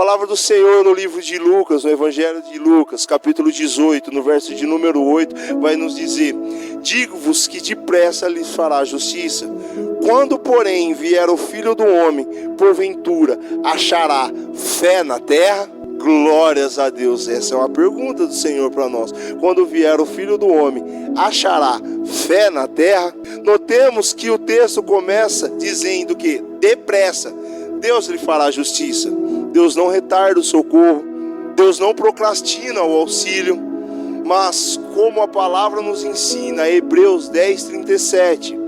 palavra do Senhor no livro de Lucas, no Evangelho de Lucas, capítulo 18, no verso de número 8, vai nos dizer: digo-vos que depressa lhes fará justiça. Quando, porém, vier o Filho do Homem, porventura achará fé na terra? Glórias a Deus. Essa é uma pergunta do Senhor para nós. Quando vier o Filho do Homem, achará fé na terra? Notemos que o texto começa dizendo que depressa Deus lhe fará justiça. Deus não retarda o socorro, Deus não procrastina o auxílio, mas como a palavra nos ensina, Hebreus 10:37,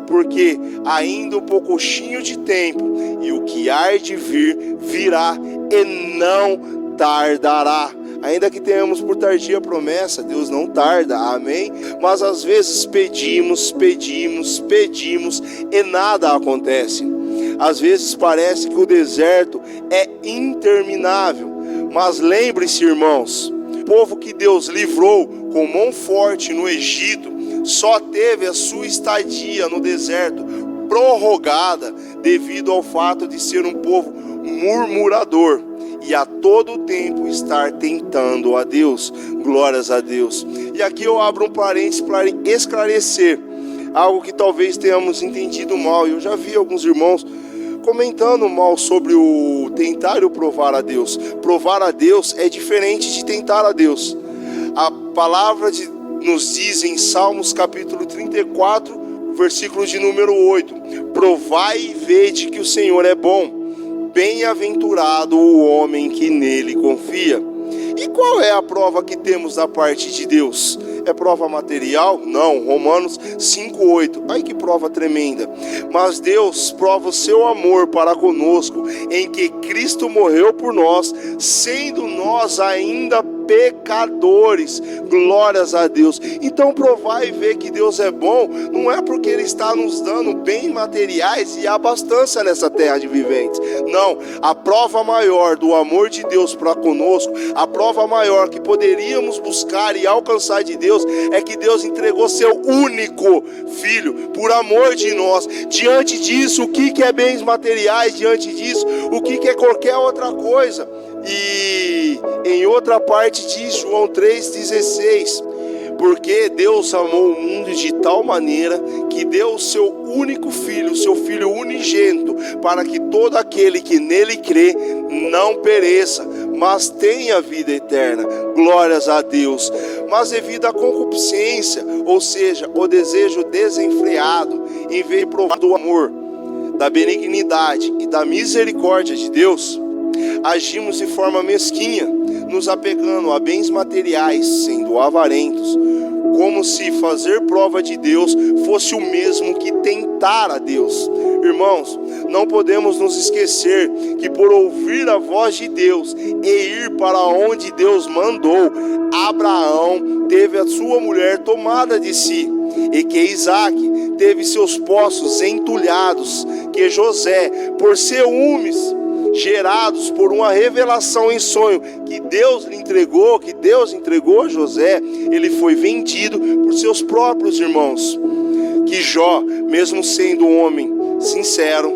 porque ainda um pouquinho de tempo, e o que há de vir, virá e não tardará. Ainda que tenhamos por tardia promessa, Deus não tarda, amém? Mas às vezes pedimos e nada acontece. Às vezes parece que o deserto é interminável, mas lembre-se, irmãos, o povo que Deus livrou com mão forte no Egito só teve a sua estadia no deserto prorrogada devido ao fato de ser um povo murmurador e a todo tempo estar tentando a Deus. Glórias a Deus. E aqui eu abro um parênteses para esclarecer algo que talvez tenhamos entendido mal. Eu já vi alguns irmãos comentando mal sobre o tentar e o provar a Deus. Provar a Deus é diferente de tentar a Deus. A palavra nos diz em Salmos capítulo 34, versículo de número 8: provai e vede que o Senhor é bom, bem-aventurado o homem que nele confia. E qual é a prova que temos da parte de Deus? É prova material? Não. Romanos 5:8. Ai, que prova tremenda. Mas Deus prova o seu amor para conosco, em que Cristo morreu por nós, sendo nós ainda pecadores. Glórias a Deus. Então provar e ver que Deus é bom não é porque Ele está nos dando bens materiais e abastança nessa terra de viventes. Não, a prova maior do amor de Deus para conosco, a prova maior que poderíamos buscar e alcançar de Deus, é que Deus entregou seu único Filho por amor de nós. Diante disso, o que é bens materiais? Diante disso, o que é qualquer outra coisa? E em outra parte diz João 3,16: porque Deus amou o mundo de tal maneira que deu o seu único Filho, o seu Filho unigênito, para que todo aquele que nele crê não pereça, mas tenha vida eterna. Glórias a Deus. Mas devido à concupiscência, ou seja, o desejo desenfreado, em vez de provar do amor, da benignidade e da misericórdia de Deus, agimos de forma mesquinha, nos apegando a bens materiais, sendo avarentos, como se fazer prova de Deus fosse o mesmo que tentar a Deus. Irmãos, não podemos nos esquecer que por ouvir a voz de Deus e ir para onde Deus mandou, Abraão teve a sua mulher tomada de si, e que Isaac teve seus poços entulhados, que José, por ciúmes gerados por uma revelação em sonho que Deus lhe entregou, que Deus entregou a José, ele foi vendido por seus próprios irmãos. Que Jó, mesmo sendo um homem sincero,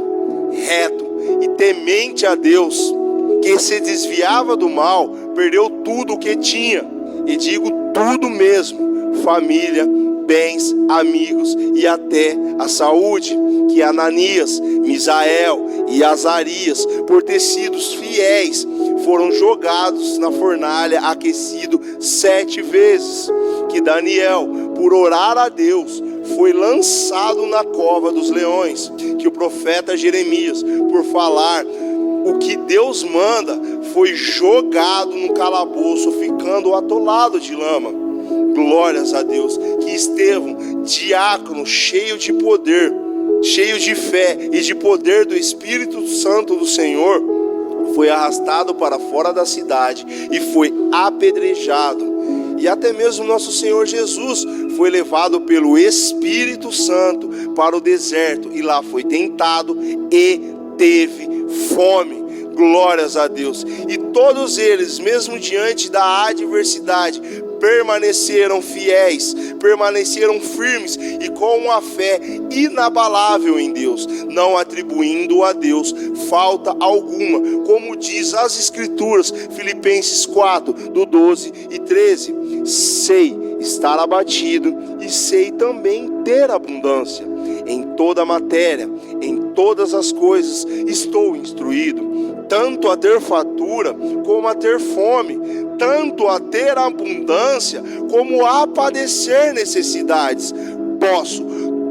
reto e temente a Deus, que se desviava do mal, perdeu tudo o que tinha, e digo tudo mesmo: família, bens, amigos e até a saúde. Que Ananias, Misael e Azarias, por ter sido fiéis, foram jogados na fornalha aquecido 7 vezes. Que Daniel, por orar a Deus, foi lançado na cova dos leões. Que o profeta Jeremias, por falar o que Deus manda, foi jogado no calabouço, ficando atolado de lama. Glórias a Deus. Que Estevão, diácono, cheio de poder, cheio de fé e de poder do Espírito Santo do Senhor, foi arrastado para fora da cidade e foi apedrejado. E até mesmo nosso Senhor Jesus foi levado pelo Espírito Santo para o deserto, e lá foi tentado e teve fome. Glórias a Deus. E todos eles, mesmo diante da adversidade, permaneceram fiéis, permaneceram firmes e com uma fé inabalável em Deus, não atribuindo a Deus falta alguma, como diz as Escrituras, Filipenses 4, do 12 e 13. Sei estar abatido e sei também ter abundância. Em toda a matéria, em todas as coisas, estou instruído, tanto a ter fartura como a ter fome, tanto a ter abundância como a padecer necessidades. Posso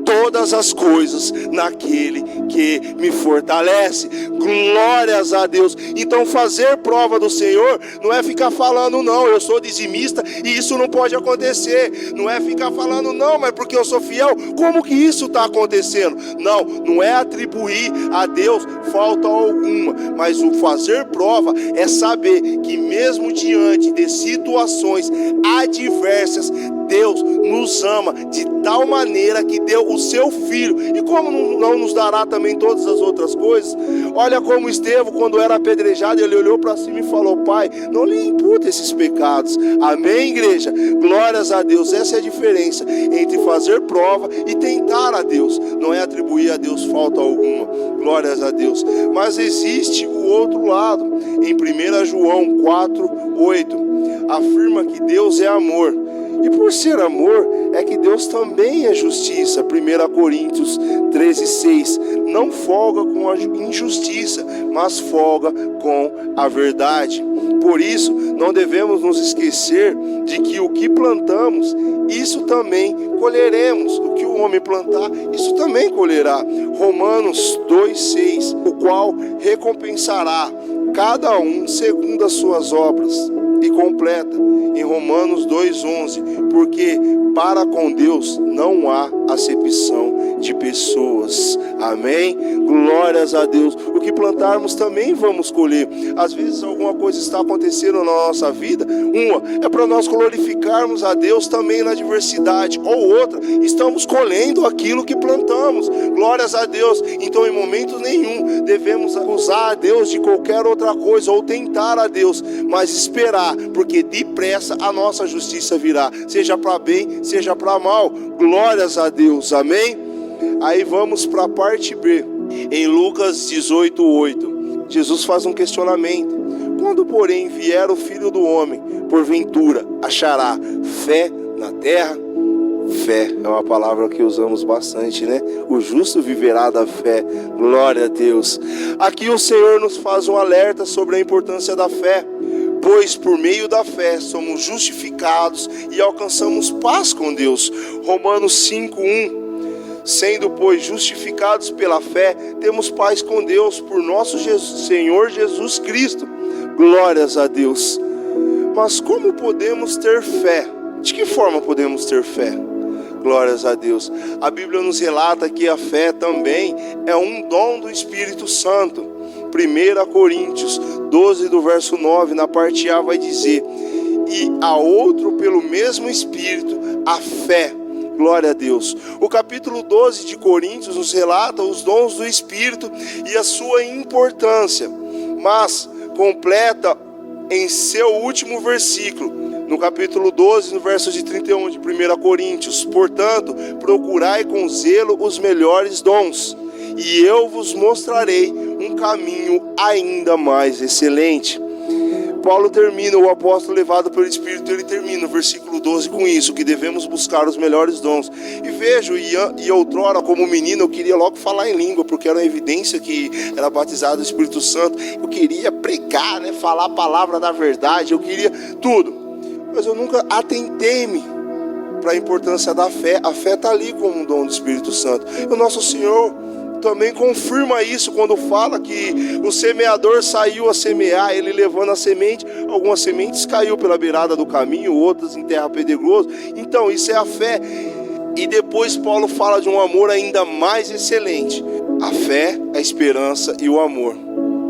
todas as coisas naquele que me fortalece. Glórias a Deus. Então fazer prova do Senhor não é ficar falando, não, eu sou dizimista e isso não pode acontecer. Não é ficar falando, não, mas porque eu sou fiel, como que isso está acontecendo? Não, não é atribuir a Deus falta alguma, mas o fazer prova é saber que mesmo diante de situações adversas, Deus nos ama de tal maneira que deu o seu Filho. E como não nos dará também todas as outras coisas? Olha como Estevão, quando era apedrejado, ele olhou para cima e falou: Pai, não lhe imputa esses pecados. Amém, igreja? Glórias a Deus. Essa é a diferença entre fazer prova e tentar a Deus. Não é atribuir a Deus falta alguma. Glórias a Deus. Mas existe o outro lado. Em 1 João 4:8 afirma que Deus é amor. E por ser amor, é que Deus também é justiça. 1 Coríntios 13:6. Não folga com a injustiça, mas folga com a verdade. Por isso, não devemos nos esquecer de que o que plantamos, isso também colheremos. O que o homem plantar, isso também colherá. Romanos 2:6. O qual recompensará cada um segundo as suas obras. E completa em Romanos 2:11, porque para com Deus não há acepção de pessoas. Amém? Glórias a Deus. O que plantarmos também vamos colher. Às vezes alguma coisa está acontecendo na nossa vida, uma é para nós glorificarmos a Deus também na adversidade, ou outra, estamos colhendo aquilo que plantamos. Glórias a Deus. Então em momento nenhum devemos acusar a Deus de qualquer outra coisa ou tentar a Deus, mas esperar, porque depressa a nossa justiça virá, seja para bem, seja para mal. Glórias a Deus. Amém? Aí vamos para a parte B. Em Lucas 18:8, Jesus faz um questionamento: quando porém vier o Filho do Homem, porventura achará fé na terra? Fé é uma palavra que usamos bastante, né? O justo viverá da fé. Glória a Deus. Aqui o Senhor nos faz um alerta sobre a importância da fé. Pois por meio da fé somos justificados e alcançamos paz com Deus. Romanos 5:1. Sendo, pois, justificados pela fé, temos paz com Deus por nosso Senhor Jesus Cristo. Glórias a Deus. Mas como podemos ter fé? De que forma podemos ter fé? Glórias a Deus. A Bíblia nos relata que a fé também é um dom do Espírito Santo. 1 Coríntios 12, do verso 9, na parte A vai dizer: e a outro pelo mesmo Espírito a fé. Glória a Deus. O capítulo 12 de Coríntios nos relata os dons do Espírito e a sua importância, mas completa em seu último versículo, no capítulo 12, no verso de 31 de 1 Coríntios: portanto, procurai com zelo os melhores dons, e eu vos mostrarei um caminho ainda mais excelente. Paulo termina, o apóstolo levado pelo Espírito, ele termina o versículo 12 com isso, que devemos buscar os melhores dons. E vejo, e outrora como menino, eu queria logo falar em língua, porque era uma evidência que era batizado do Espírito Santo. Eu queria pregar, né, falar a palavra da verdade, eu queria tudo. Mas eu nunca atentei-me para a importância da fé. A fé está ali como um dom do Espírito Santo. E o nosso Senhor também confirma isso quando fala que o semeador saiu a semear, ele levando a semente. Algumas sementes caiu pela beirada do caminho, outras em terra pedregosa. Então isso é a fé. E depois Paulo fala de um amor ainda mais excelente: a fé, a esperança e o amor.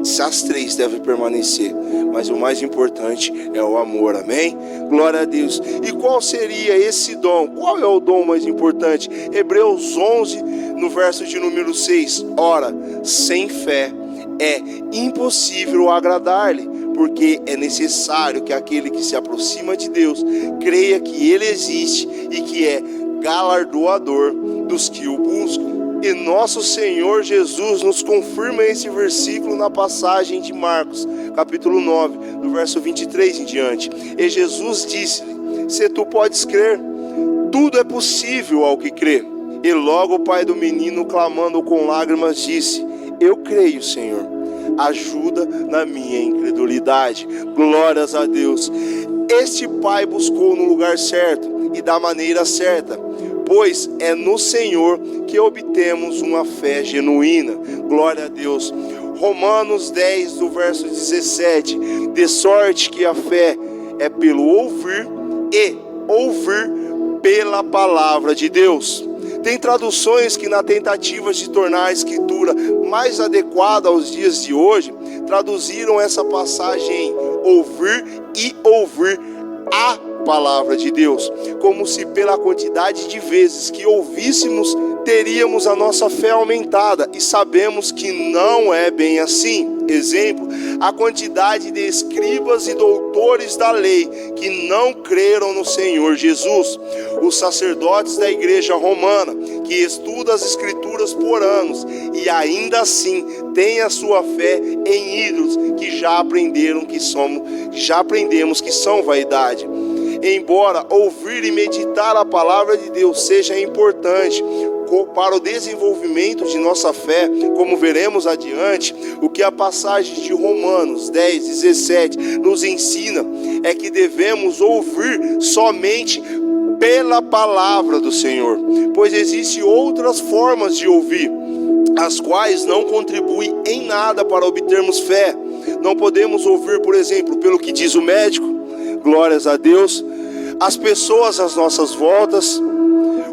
As três devem permanecer, mas o mais importante é o amor. Amém? Glória a Deus. E qual seria esse dom? Qual é o dom mais importante? Hebreus 11, no verso de número 6. Ora, sem fé é impossível agradar-lhe, porque é necessário que aquele que se aproxima de Deus creia que Ele existe e que é galardoador dos que o buscam. E nosso Senhor Jesus nos confirma esse versículo na passagem de Marcos, capítulo 9, do verso 23 em diante. E Jesus disse-lhe: se tu podes crer, tudo é possível ao que crê. E logo o pai do menino, clamando com lágrimas, disse: eu creio, Senhor, ajuda na minha incredulidade. Glórias a Deus. Este pai buscou no lugar certo e da maneira certa, pois é no Senhor que obtemos uma fé genuína. Glória a Deus. Romanos 10, do verso 17. De sorte que a fé é pelo ouvir e ouvir pela palavra de Deus. Tem traduções que, na tentativa de tornar a escritura mais adequada aos dias de hoje, traduziram essa passagem em ouvir e ouvir a palavra de Deus, como se pela quantidade de vezes que ouvíssemos, teríamos a nossa fé aumentada, e sabemos que não é bem assim. Exemplo, a quantidade de escribas e doutores da lei que não creram no Senhor Jesus, os sacerdotes da igreja romana, que estudam as escrituras por anos e ainda assim têm a sua fé em ídolos que já aprendemos que são vaidade. Embora ouvir e meditar a palavra de Deus seja importante para o desenvolvimento de nossa fé, como veremos adiante, o que a passagem de Romanos 10, 17 nos ensina é que devemos ouvir somente pela palavra do Senhor, pois existem outras formas de ouvir, as quais não contribuem em nada para obtermos fé. Não podemos ouvir, por exemplo, pelo que diz o médico, glórias a Deus, as pessoas às nossas voltas,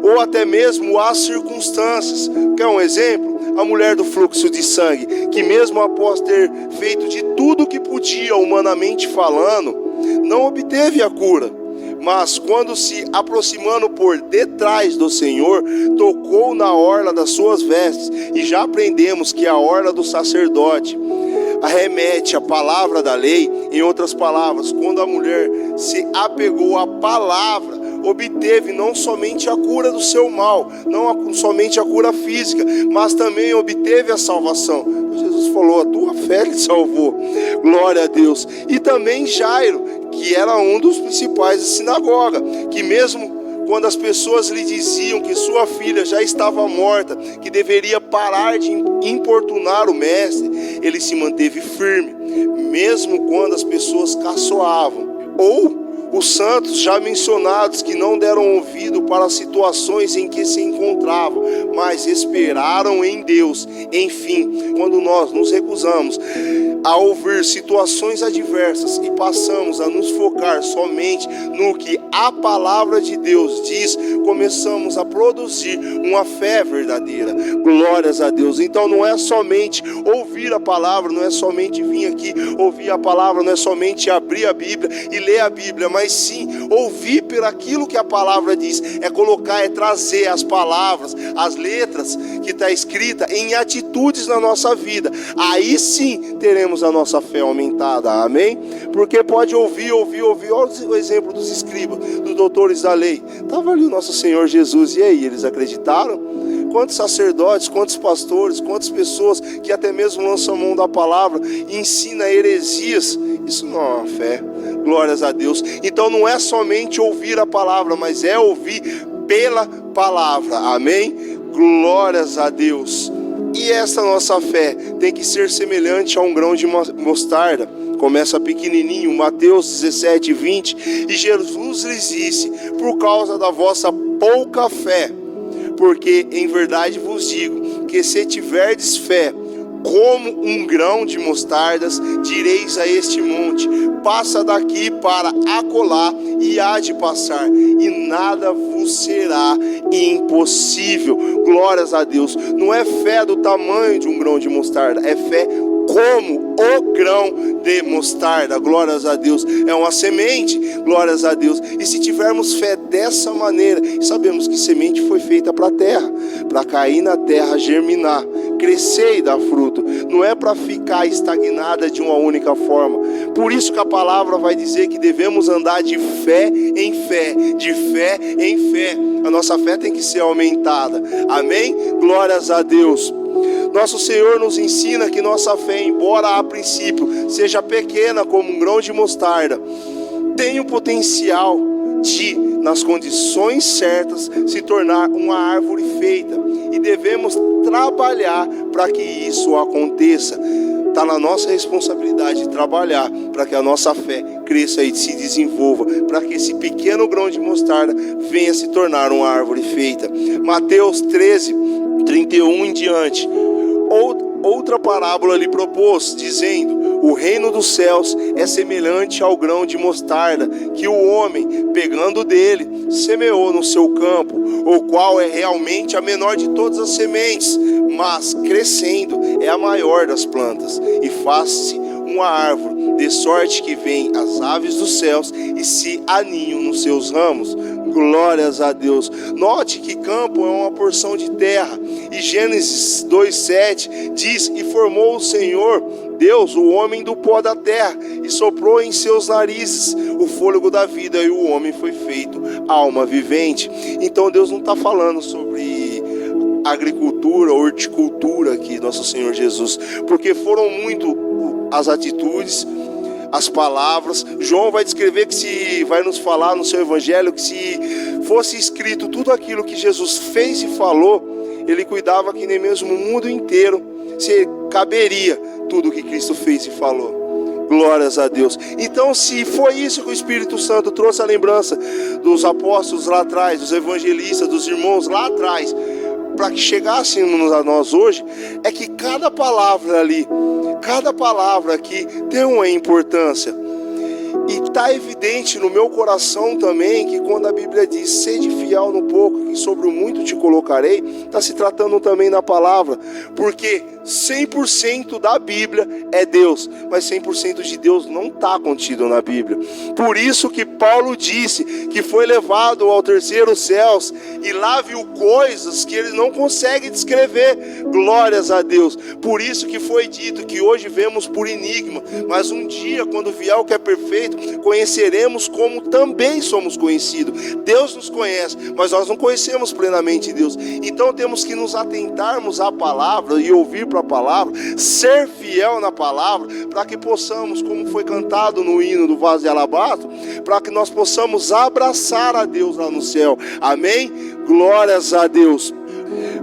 ou até mesmo as circunstâncias. Quer um exemplo? A mulher do fluxo de sangue, que mesmo após ter feito de tudo o que podia, humanamente falando, não obteve a cura. Mas quando se aproximando por detrás do Senhor, tocou na orla das suas vestes. E já aprendemos que a orla do sacerdote remete à palavra da lei. Em outras palavras, quando a mulher se apegou à palavra, obteve não somente a cura do seu mal, não somente a cura física, mas também obteve a salvação. Jesus falou: a tua fé lhe salvou. Glória a Deus. E também Jairo, que era um dos principais da sinagoga, que mesmo quando as pessoas lhe diziam que sua filha já estava morta, que deveria parar de importunar o mestre, ele se manteve firme, mesmo quando as pessoas caçoavam. Ou os santos já mencionados, que não deram ouvido para as situações em que se encontravam, mas esperaram em Deus. Enfim, quando nós nos recusamos a ouvir situações adversas e passamos a nos focar somente no que a palavra de Deus diz, começamos a produzir uma fé verdadeira. Glórias a Deus. Então não é somente ouvir a palavra, não é somente vir aqui ouvir a palavra, não é somente abrir a Bíblia e ler a Bíblia, mas sim ouvir por aquilo que a palavra diz, é colocar, é trazer as palavras, as letras que está escrita em atitudes na nossa vida. Aí sim teremos a nossa fé aumentada, amém? Porque pode ouvir, olha o exemplo dos escribas, dos doutores da lei. Estava ali o nosso Senhor Jesus, e aí, eles acreditaram? Quantos sacerdotes, quantos pastores, quantas pessoas que até mesmo lançam mão da palavra e ensinam heresias? Isso não é uma fé. Glórias a Deus. Então não é somente ouvir a palavra, mas é ouvir pela palavra, amém? Glórias a Deus. E essa nossa fé tem que ser semelhante a um grão de mostarda. Começa pequenininho, Mateus 17, 20. E Jesus lhes disse: por causa da vossa pouca fé, porque em verdade vos digo, que se tiverdes fé, como um grão de mostardas, direis a este monte: passa daqui para acolá, e há de passar, e nada vos será impossível. Glórias a Deus. Não é fé do tamanho de um grão de mostarda, é fé como o grão de mostarda. Glórias a Deus. É uma semente, glórias a Deus. E se tivermos fé dessa maneira, sabemos que semente foi feita para a terra, para cair na terra, germinar, crescer e dar fruto. Não é para ficar estagnada de uma única forma. Por isso que a palavra vai dizer que devemos andar de fé em fé, de fé em fé. A nossa fé tem que ser aumentada. Amém? Glórias a Deus. Nosso Senhor nos ensina que nossa fé, embora a princípio seja pequena como um grão de mostarda, tem o potencial de, nas condições certas, se tornar uma árvore feita. E devemos trabalhar para que isso aconteça. Está na nossa responsabilidade trabalhar para que a nossa fé cresça e se desenvolva, para que esse pequeno grão de mostarda venha se tornar uma árvore feita. Mateus 13, 31 em diante. Outra parábola lhe propôs, dizendo: o reino dos céus é semelhante ao grão de mostarda que o homem, pegando dele, semeou no seu campo, o qual é realmente a menor de todas as sementes, mas crescendo é a maior das plantas, e faz-se uma árvore, de sorte que vêm as aves dos céus e se aninham nos seus ramos. Glórias a Deus. Note que campo é uma porção de terra. E Gênesis 2:7 diz: e formou o Senhor Deus o homem do pó da terra, e soprou em seus narizes o fôlego da vida, e o homem foi feito alma vivente. Então Deus não está falando sobre agricultura, horticultura aqui, nosso Senhor Jesus, porque foram muito as atitudes, as palavras. João vai descrever que vai nos falar no seu evangelho que se fosse escrito tudo aquilo que Jesus fez e falou, ele cuidava que nem mesmo o mundo inteiro se caberia tudo o que Cristo fez e falou. Glórias a Deus. Então, se foi isso que o Espírito Santo trouxe a lembrança dos apóstolos lá atrás, dos evangelistas, dos irmãos lá atrás, para que chegássemos a nós hoje, é que cada palavra ali, cada palavra aqui tem uma importância. E está evidente no meu coração também que quando a Bíblia diz: sede fiel no pouco, e sobre o muito te colocarei, está se tratando também da palavra, porque 100% da Bíblia é Deus, mas 100% de Deus não está contido na Bíblia. Por isso que Paulo disse que foi levado ao terceiro céus e lá viu coisas que ele não consegue descrever. Glórias a Deus. Por isso que foi dito que hoje vemos por enigma, mas um dia, quando vier o que é perfeito, conheceremos como também somos conhecidos. Deus nos conhece, mas nós não conhecemos plenamente Deus. Então temos que nos atentarmos à palavra e ouvir para a palavra, ser fiel na palavra, para que possamos, como foi cantado no hino do vaso de alabastro, para que nós possamos abraçar a Deus lá no céu. Amém? Glórias a Deus.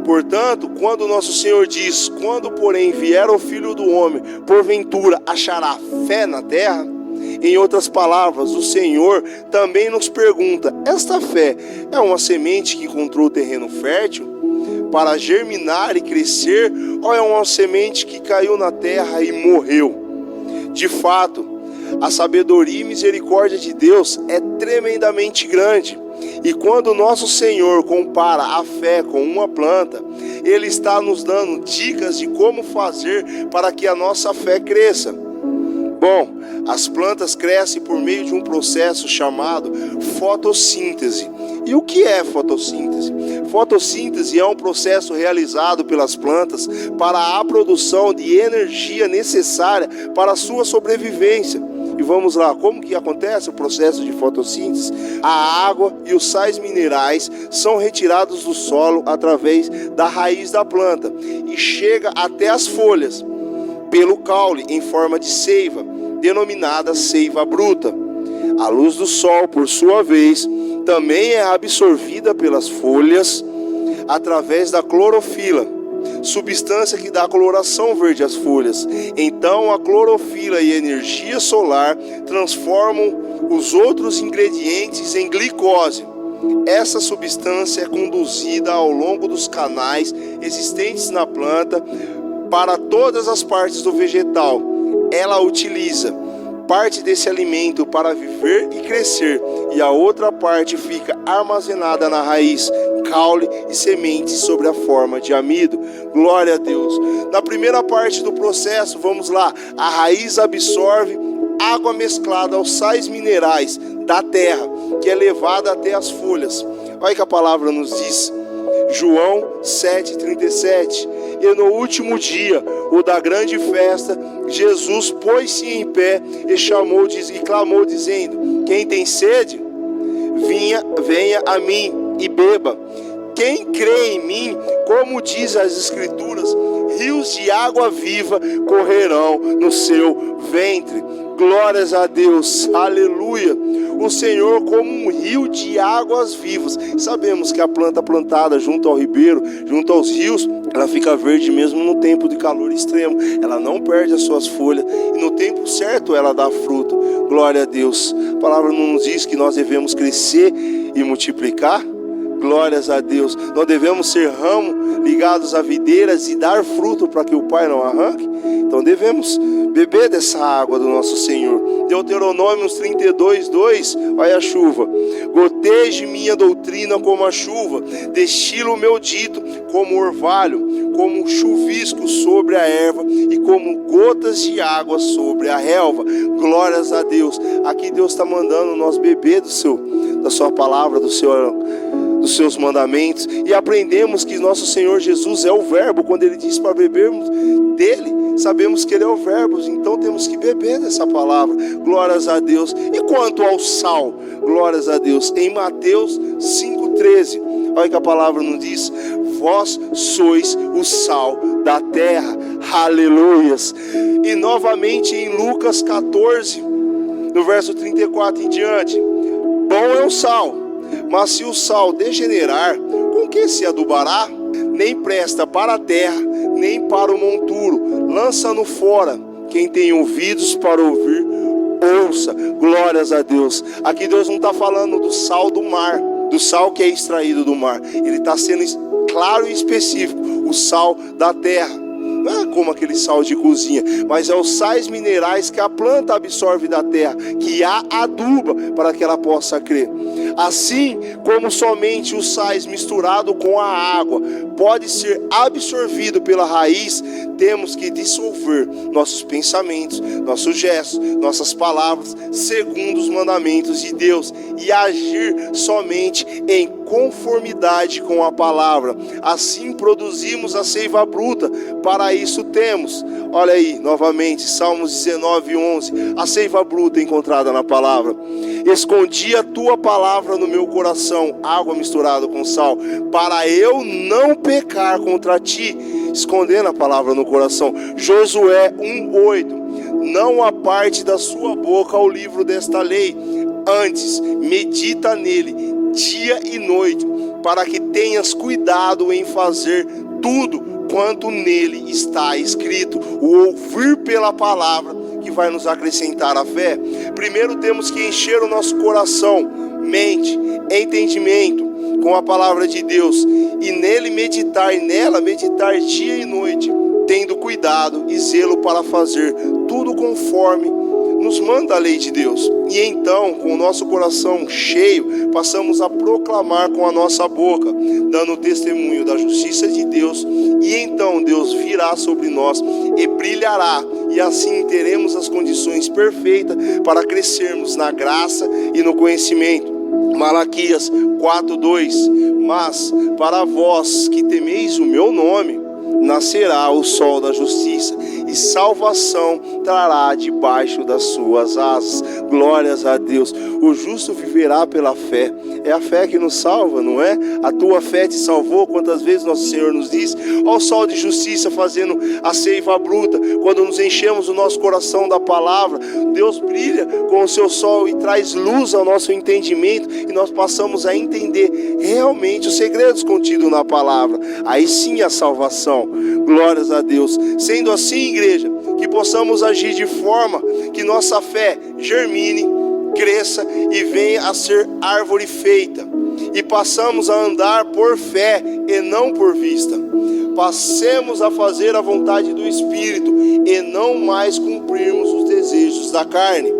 Portanto, quando nosso Senhor diz: quando porém vier o Filho do Homem, porventura achará fé na terra? Em outras palavras, o Senhor também nos pergunta: esta fé é uma semente que encontrou terreno fértil para germinar e crescer, ou é uma semente que caiu na terra e morreu? De fato, a sabedoria e misericórdia de Deus é tremendamente grande. E quando nosso Senhor compara a fé com uma planta, Ele está nos dando dicas de como fazer para que a nossa fé cresça. Bom, as plantas crescem por meio de um processo chamado fotossíntese. E o que é fotossíntese? Fotossíntese é um processo realizado pelas plantas para a produção de energia necessária para a sua sobrevivência. E vamos lá, como que acontece o processo de fotossíntese? A água e os sais minerais são retirados do solo através da raiz da planta e chega até as folhas pelo caule em forma de seiva, denominada seiva bruta. A luz do sol, por sua vez, também é absorvida pelas folhas através da clorofila, substância que dá coloração verde às folhas. Então a clorofila e a energia solar transformam os outros ingredientes em glicose. Essa substância é conduzida ao longo dos canais existentes na planta para todas as partes do vegetal. Ela utiliza parte desse alimento para viver e crescer, e a outra parte fica armazenada na raiz, caule e sementes sobre a forma de amido. Glória a Deus. Na primeira parte do processo, vamos lá, a raiz absorve água mesclada aos sais minerais da terra, que é levada até as folhas. Olha que a palavra nos diz, João 7,37, e no último dia, o da grande festa, Jesus pôs-se em pé e clamou dizendo: quem tem sede, venha a mim e beba. Quem crê em mim, como diz as Escrituras, rios de água viva correrão no seu ventre. Glórias a Deus, aleluia. O Senhor como um rio de águas vivas. Sabemos que a planta plantada junto ao ribeiro, junto aos rios, ela fica verde mesmo no tempo de calor extremo. Ela não perde as suas folhas e no tempo certo ela dá fruto. Glória a Deus. A palavra não nos diz que nós devemos crescer e multiplicar? Glórias a Deus. Nós devemos ser ramo ligados a videiras e dar fruto para que o Pai não arranque. Então devemos beber dessa água do nosso Senhor. Deuteronômio 32:2, olha a chuva. Goteje minha doutrina como a chuva, destilo o meu dito como orvalho, como chuvisco sobre a erva e como gotas de água sobre a relva. Glórias a Deus. Aqui Deus está mandando nós beber da sua palavra, dos seus mandamentos, e aprendemos que nosso Senhor Jesus é o verbo. Quando ele diz para bebermos dele, sabemos que ele é o verbo, então temos que beber dessa palavra. Glórias a Deus. E quanto ao sal, glórias a Deus, em Mateus 5,13, olha que a palavra nos diz: vós sois o sal da terra. Aleluias. E novamente em Lucas 14, no verso 34 em diante: bom é o sal, mas se o sal degenerar, com que se adubará? Nem presta para a terra, nem para o monturo. Lança-no fora. Quem tem ouvidos para ouvir, ouça. Glórias a Deus. Aqui Deus não está falando do sal do mar, do sal que é extraído do mar. Ele está sendo claro e específico: o sal da terra. Não é como aquele sal de cozinha, mas é os sais minerais que a planta absorve da terra, que a aduba para que ela possa crer. Assim como somente os sais misturado com a água pode ser absorvido pela raiz, temos que dissolver nossos pensamentos, nossos gestos, nossas palavras, segundo os mandamentos de Deus, e agir somente em conformidade com a palavra. Assim produzimos a seiva bruta. Para isso temos, olha aí, novamente, Salmos 19:11, a seiva bruta encontrada na palavra. Escondi a tua palavra no meu coração, água misturada com sal, para eu não pecar contra ti, escondendo a palavra no coração. Josué 1:8, não aparte da sua boca o livro desta lei, antes medita nele dia e noite, para que tenhas cuidado em fazer tudo quanto nele está escrito. O ouvir pela palavra que vai nos acrescentar a fé. Primeiro temos que encher o nosso coração, mente, entendimento com a palavra de Deus, e nele meditar, e nela meditar dia e noite, tendo cuidado e zelo para fazer tudo conforme nos manda a lei de Deus. E então, com o nosso coração cheio, passamos a proclamar com a nossa boca, dando testemunho da justiça de Deus, e então Deus virá sobre nós e brilhará, e assim teremos as condições perfeitas para crescermos na graça e no conhecimento. Malaquias 4:2, mas para vós que temeis o meu nome, nascerá o sol da justiça, e salvação trará debaixo das suas asas. Glórias a Deus. O justo viverá pela fé. É a fé que nos salva, não é? A tua fé te salvou. Quantas vezes nosso Senhor nos diz: ó, o sol de justiça fazendo a seiva bruta. Quando nos enchemos o nosso coração da palavra, Deus brilha com o seu sol e traz luz ao nosso entendimento, e nós passamos a entender realmente os segredos contidos na palavra. Aí sim a salvação. Glórias a Deus. Sendo assim, igreja, que possamos agir de forma que nossa fé germine, cresça e venha a ser árvore feita, e passamos a andar por fé e não por vista. Passemos a fazer a vontade do Espírito e não mais cumprirmos os desejos da carne.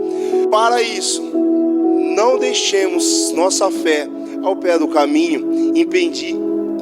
Para isso, não deixemos nossa fé ao pé do caminho,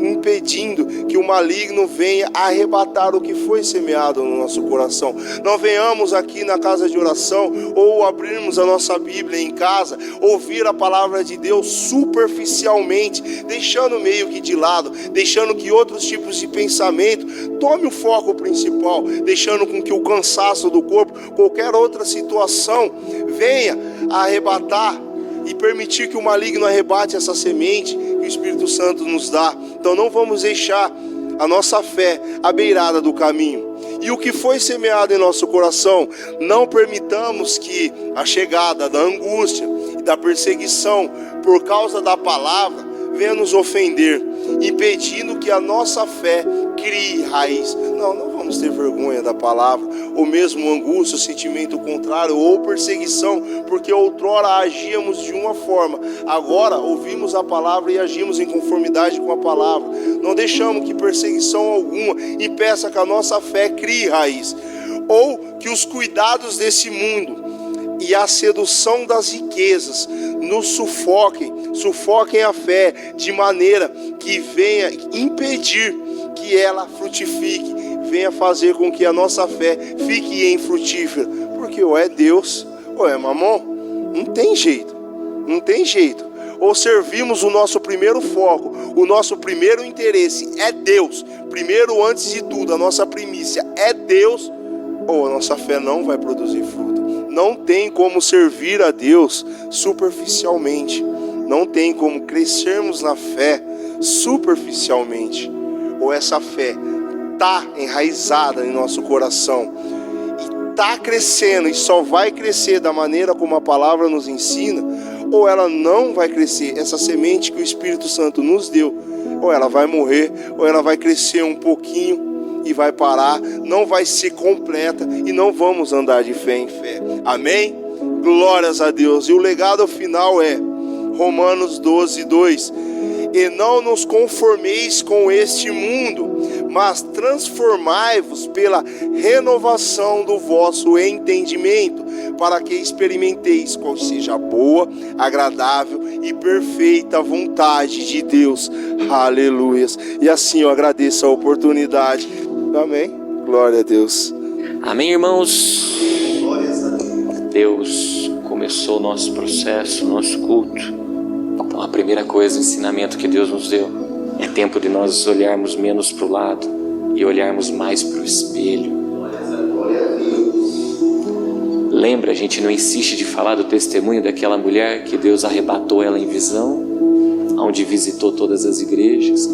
impedindo que o maligno venha arrebatar o que foi semeado no nosso coração. Não venhamos aqui na casa de oração ou abrirmos a nossa Bíblia em casa, ouvir a palavra de Deus superficialmente, deixando meio que de lado, deixando que outros tipos de pensamento tome o foco principal, deixando com que o cansaço do corpo, qualquer outra situação venha a arrebatar e permitir que o maligno arrebate essa semente que o Espírito Santo nos dá. Então não vamos deixar a nossa fé à beirada do caminho. E o que foi semeado em nosso coração, não permitamos que a chegada da angústia e da perseguição por causa da palavra venha nos ofender, impedindo que a nossa fé crie raiz. Não vamos ter vergonha da palavra, ou mesmo angústia, sentimento contrário, ou perseguição, porque outrora agíamos de uma forma, agora ouvimos a palavra e agimos em conformidade com a palavra. Não deixamos que perseguição alguma impeça que a nossa fé crie raiz, ou que os cuidados desse mundo e a sedução das riquezas nos sufoquem a fé, de maneira que venha impedir que ela frutifique, venha fazer com que a nossa fé fique infrutífera, porque ou é Deus ou é mamon, não tem jeito. Ou servimos o nosso primeiro foco, o nosso primeiro interesse é Deus, primeiro antes de tudo, a nossa primícia é Deus, ou a nossa fé não vai produzir fruto. Não tem como servir a Deus superficialmente. Não tem como crescermos na fé superficialmente. Ou essa fé está enraizada em nosso coração e está crescendo e só vai crescer da maneira como a palavra nos ensina, ou ela não vai crescer. Essa semente que o Espírito Santo nos deu, ou ela vai morrer, ou ela vai crescer um pouquinho e vai parar, não vai ser completa e não vamos andar de fé em fé. Amém? Glórias a Deus. E o legado final é Romanos 12:2. E não nos conformeis com este mundo, mas transformai-vos pela renovação do vosso entendimento, para que experimenteis qual seja a boa, agradável e perfeita vontade de Deus. Aleluia. E assim eu agradeço a oportunidade. Amém. Glória a Deus. Amém, irmãos. Deus começou o nosso processo, o nosso culto. Então a primeira coisa, o ensinamento que Deus nos deu, é tempo de nós olharmos menos para o lado e olharmos mais para o espelho. Lembra, a gente não insiste de falar do testemunho daquela mulher que Deus arrebatou ela em visão, onde visitou todas as igrejas.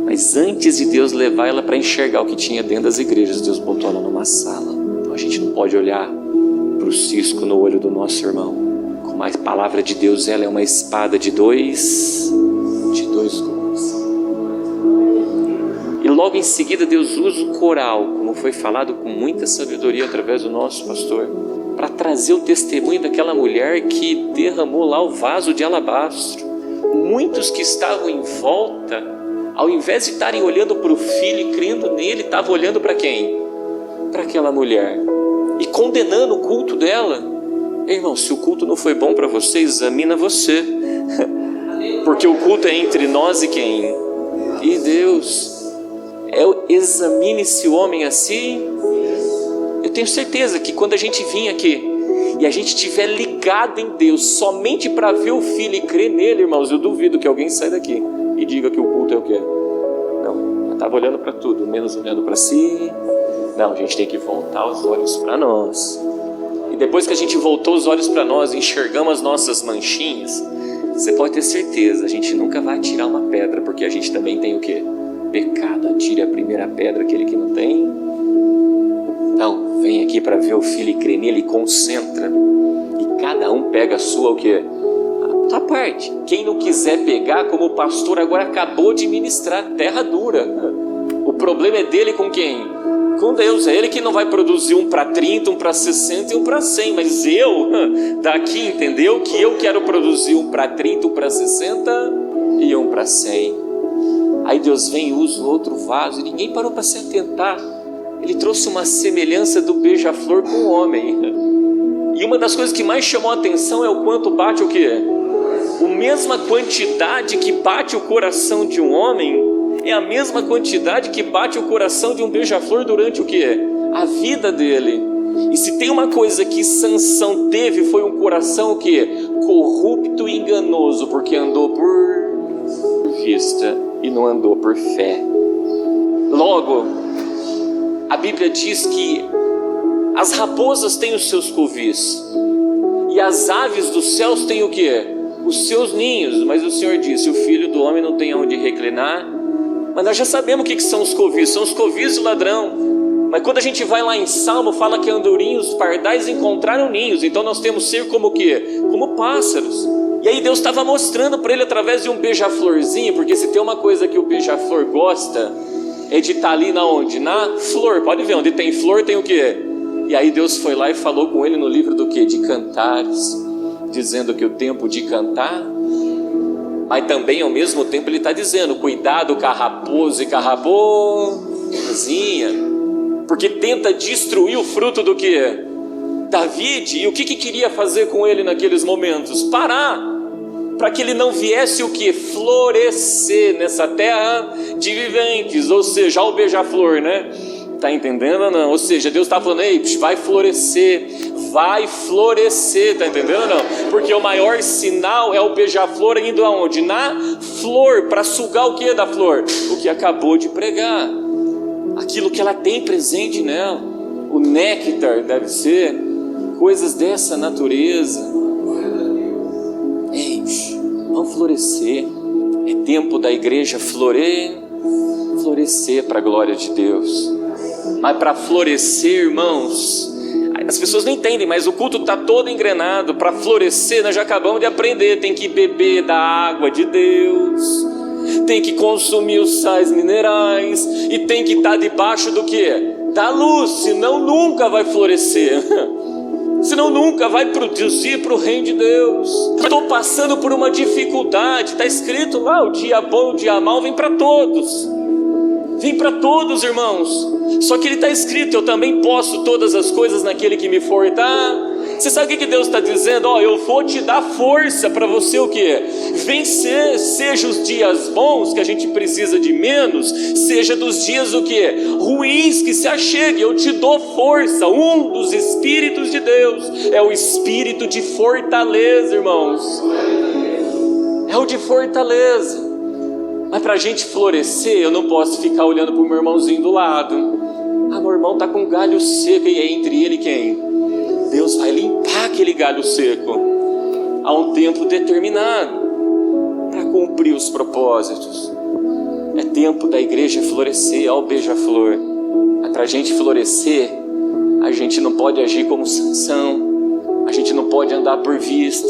Mas antes de Deus levar ela para enxergar o que tinha dentro das igrejas, Deus botou ela numa sala. Então a gente não pode olhar para o cisco no olho do nosso irmão. Como a palavra de Deus, ela é uma espada de dois gumes. E logo em seguida Deus usa o coral, como foi falado com muita sabedoria através do nosso pastor, para trazer o testemunho daquela mulher que derramou lá o vaso de alabastro. Muitos que estavam em volta, ao invés de estarem olhando para o filho e crendo nele, estavam olhando para quem? Para aquela mulher e condenando o culto dela. Irmão, se o culto não foi bom para você, examina você, porque o culto é entre nós e quem? E Deus. Examine esse homem assim. Eu tenho certeza que quando a gente vir aqui e a gente estiver ligado em Deus somente para ver o filho e crer nele, irmãos, eu duvido que alguém saia daqui e diga que o culto é o quê? Não, eu estava olhando para tudo, menos olhando para si. Não, a gente tem que voltar os olhos para nós. E depois que a gente voltou os olhos para nós, enxergamos as nossas manchinhas, você pode ter certeza, a gente nunca vai atirar uma pedra, porque a gente também tem o quê? Pecado. Atire a primeira pedra, aquele que não tem. Não, vem aqui para ver o filho e crer nele, concentra. E cada um pega a sua o quê? A tua parte. Quem não quiser pegar, como o pastor agora acabou de ministrar, terra dura. O problema é dele com quem? Com Deus. É Ele que não vai produzir um para 30, um para 60 e um para 100. Mas eu, daqui, entendeu? Que eu quero produzir um para 30, um para 60 e um para 100. Aí Deus vem e usa outro vaso. E ninguém parou para se atentar. Ele trouxe uma semelhança do beija-flor com o homem. E uma das coisas que mais chamou a atenção é o quanto bate o quê? A mesma quantidade que bate o coração de um homem é a mesma quantidade que bate o coração de um beija-flor durante o quê? A vida dele. E se tem uma coisa que Sansão teve, foi um coração o quê? Corrupto e enganoso, porque andou por vista e não andou por fé. Logo, a Bíblia diz que as raposas têm os seus covis e as aves dos céus têm o quê? Os seus ninhos. Mas o Senhor disse: o filho do homem não tem onde reclinar. Mas nós já sabemos o que são os covis. São os covis do ladrão. Mas quando a gente vai lá em Salmo, fala que andorinhos pardais encontraram ninhos. Então nós temos que ser como o quê? Como pássaros. E aí Deus estava mostrando para ele através de um beija-florzinho, porque se tem uma coisa que o beija-flor gosta, é de estar ali na onde? Na flor. Pode ver, onde tem flor tem o quê? E aí Deus foi lá e falou com ele no livro do quê? De Cantares, dizendo que o tempo de cantar, mas também ao mesmo tempo ele está dizendo: cuidado com a raposa e com a raposinha, porque tenta destruir o fruto do quê? David. E o que queria fazer com ele naqueles momentos? Parar, para que ele não viesse o que? Florescer nessa terra de viventes, ou seja, o beija-flor, né? Tá entendendo ou não? Ou seja, Deus está falando: ei, vai florescer, tá entendendo ou não? Porque o maior sinal é o beija-flor indo aonde? Na flor, para sugar o que da flor? O que acabou de pregar, aquilo que ela tem presente nela, o néctar deve ser, coisas dessa natureza. Ei, vamos florescer, é tempo da igreja florescer para a glória de Deus. Mas para florescer, irmãos, as pessoas não entendem, mas o culto está todo engrenado. Para florescer, nós já acabamos de aprender, tem que beber da água de Deus, tem que consumir os sais minerais e tem que estar debaixo do quê? Da luz, senão nunca vai florescer. Senão nunca vai produzir para o reino de Deus. Estou passando por uma dificuldade, está escrito lá: o dia bom e o dia mau vem para todos. Vem para todos, irmãos. Só que ele está escrito: eu também posso todas as coisas naquele que me fortalece. Você sabe o que Deus está dizendo? Eu vou te dar força para você o quê? Vencer, seja os dias bons, que a gente precisa de menos, seja dos dias o quê? Ruins que se achegue, eu te dou força. Um dos Espíritos de Deus é o Espírito de fortaleza, irmãos. É o de fortaleza. Mas para a gente florescer, eu não posso ficar olhando para o meu irmãozinho do lado. Meu irmão está com galho seco, e é entre ele quem? Deus vai limpar aquele galho seco a um tempo determinado para cumprir os propósitos. É tempo da igreja florescer, ao beija-flor. Mas para a gente florescer, a gente não pode agir como Sansão, a gente não pode andar por vista,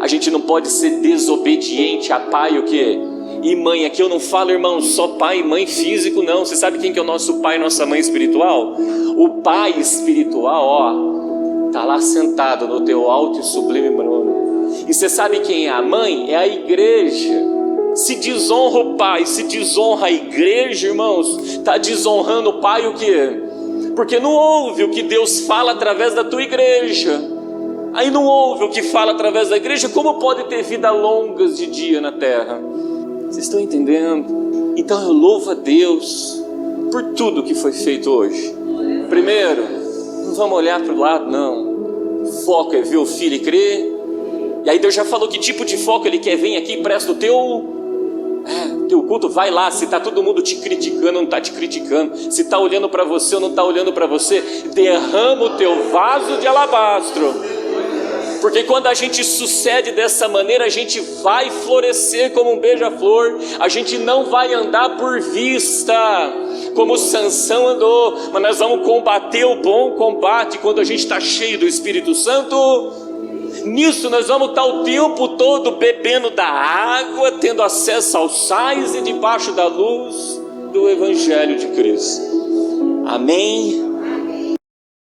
a gente não pode ser desobediente a pai o quê? E mãe. Aqui eu não falo, irmão, só pai e mãe físico, não. Você sabe quem que é o nosso pai e nossa mãe espiritual? O pai espiritual, está lá sentado no teu alto e sublime trono. E você sabe quem é a mãe? É a igreja. Se desonra o pai, se desonra a igreja, irmãos, está desonrando o pai o quê? Porque não ouve o que Deus fala através da tua igreja. Aí não ouve o que fala através da igreja, como pode ter vida longas de dia na terra? Vocês estão entendendo? Então eu louvo a Deus por tudo que foi feito hoje. Primeiro, não vamos olhar para o lado, não. O foco é ver o filho e crer. E aí Deus já falou que tipo de foco Ele quer. Vem aqui e presta o teu culto. Vai lá, se está todo mundo te criticando, não está te criticando. Se está olhando para você ou não está olhando para você, derrama o teu vaso de alabastro. Porque quando a gente sucede dessa maneira, a gente vai florescer como um beija-flor. A gente não vai andar por vista, como Sansão andou. Mas nós vamos combater o bom combate quando a gente está cheio do Espírito Santo. Nisso nós vamos estar o tempo todo bebendo da água, tendo acesso aos sais e debaixo da luz do Evangelho de Cristo. Amém?